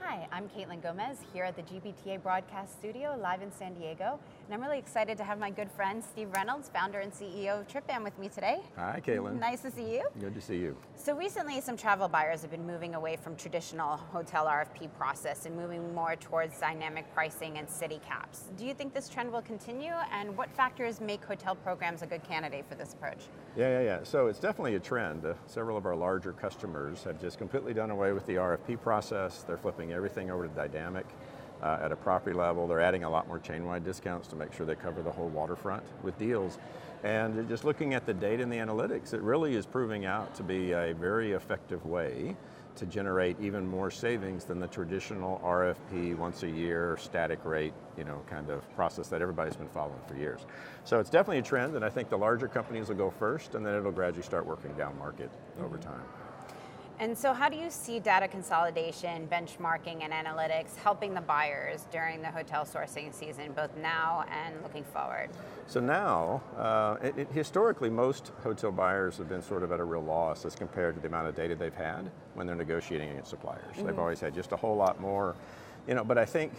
Hi, I'm Caitlin Gomez here at the GBTA broadcast studio live in San Diego. And I'm really excited to have my good friend Steve Reynolds, founder and CEO of TRIPBAM, with me today. Hi, Caitlin. Nice to see you. Good to see you. So recently, some travel buyers have been moving away from traditional hotel RFP process and moving more towards dynamic pricing and city caps. Do you think this trend will continue? And what factors make hotel programs a good candidate for this approach? Yeah. So it's definitely a trend. Several of our larger customers have just completely done away with the RFP process. They're flipping everything over to dynamic at a property level. They're adding a lot more chain-wide discounts to make sure they cover the whole waterfront with deals. And just looking at the data and the analytics, it really is proving out to be a very effective way to generate even more savings than the traditional RFP once a year static rate, kind of process that everybody's been following for years. So it's definitely a trend, and I think the larger companies will go first, and then it'll gradually start working down market over time. And so how do you see data consolidation, benchmarking, and analytics helping the buyers during the hotel sourcing season, both now and looking forward? So now, historically, most hotel buyers have been sort of at a real loss as compared to the amount of data they've had when they're negotiating against suppliers. They've always had just a whole lot more, but I think,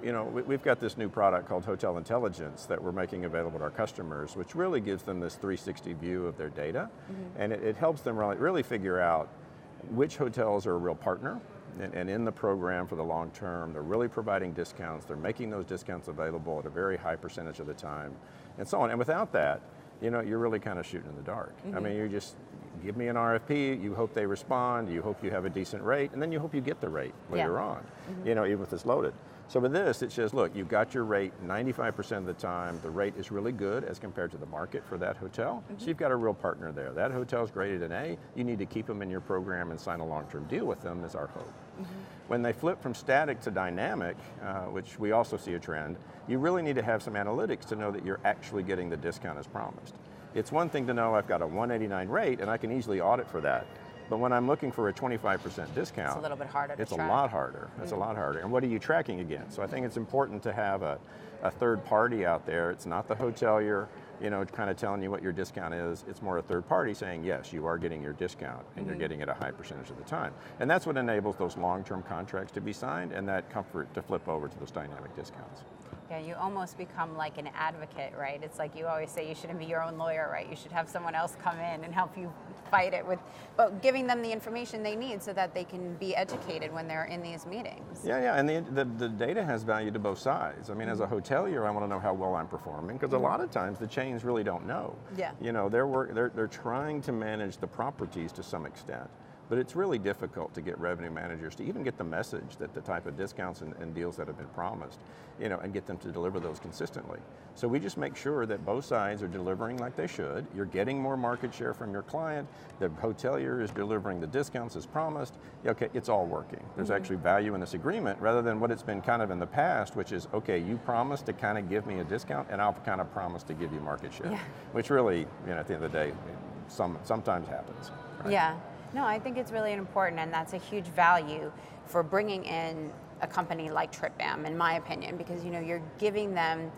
we've got this new product called Hotel Intelligence that we're making available to our customers, which really gives them this 360 view of their data, and it helps them really figure out which hotels are a real partner, and in the program for the long term, they're really providing discounts, they're making those discounts available at a very high percentage of the time, and so on. And without that, you're really kind of shooting in the dark. I mean, you just give me an RFP, you hope they respond, you hope you have a decent rate, and then you hope you get the rate later on, even if it's loaded. So with this, it says, look, you've got your rate 95% of the time. The rate is really good as compared to the market for that hotel. So you've got a real partner there. That hotel's graded an A. You need to keep them in your program and sign a long-term deal with them is our hope. When they flip from static to dynamic, which we also see a trend, you really need to have some analytics to know that you're actually getting the discount as promised. It's one thing to know I've got a 189 rate and I can easily audit for that. But when I'm looking for a 25% discount, it's a little bit harder to track. It's a lot harder. It's a lot harder. And what are you tracking against? So I think it's important to have a third party out there. It's not the hotelier, kind of telling you what your discount is. It's more a third party saying, yes, you are getting your discount and you're getting it a high percentage of the time. And that's what enables those long-term contracts to be signed and that comfort to flip over to those dynamic discounts. Yeah, you almost become like an advocate, right? It's like you always say you shouldn't be your own lawyer, right? You should have someone else come in and help you fight it but giving them the information they need so that they can be educated when they're in these meetings. Yeah, and the data has value to both sides. I mean, as a hotelier, I want to know how well I'm performing because a lot of times the chains really don't know. Yeah. They're trying to manage the properties to some extent. But it's really difficult to get revenue managers to even get the message that the type of discounts and deals that have been promised, and get them to deliver those consistently. So we just make sure that both sides are delivering like they should. You're getting more market share from your client. The hotelier is delivering the discounts as promised. Okay, it's all working. There's actually value in this agreement rather than what it's been kind of in the past, which is, okay, you promised to kind of give me a discount and I'll kind of promise to give you market share, which really, at the end of the day, sometimes happens. Right? Yeah. No, I think it's really important, and that's a huge value for bringing in a company like TRIPBAM, in my opinion, because you're giving them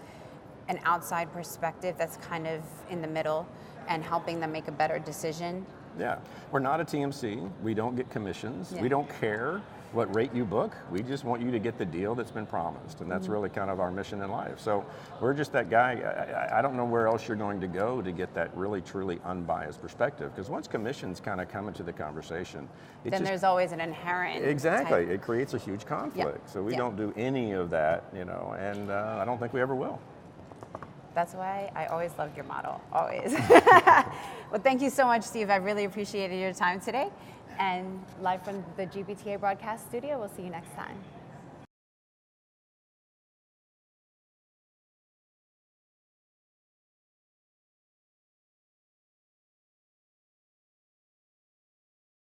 an outside perspective that's kind of in the middle and helping them make a better decision. Yeah, we're not a TMC. We don't get commissions. We don't care what rate you book. We just want you to get the deal that's been promised, and that's really kind of our mission in life. So we're just that guy. I don't know where else you're going to go to get that really, truly unbiased perspective, because once commissions kind of come into the conversation, then there's always an inherent Exactly, it creates a huge conflict. So we don't do any of that, and I don't think we ever will. That's why I always loved your model, always. Well, thank you so much, Steve. I really appreciated your time today. And live from the GBTA broadcast studio, we'll see you next time.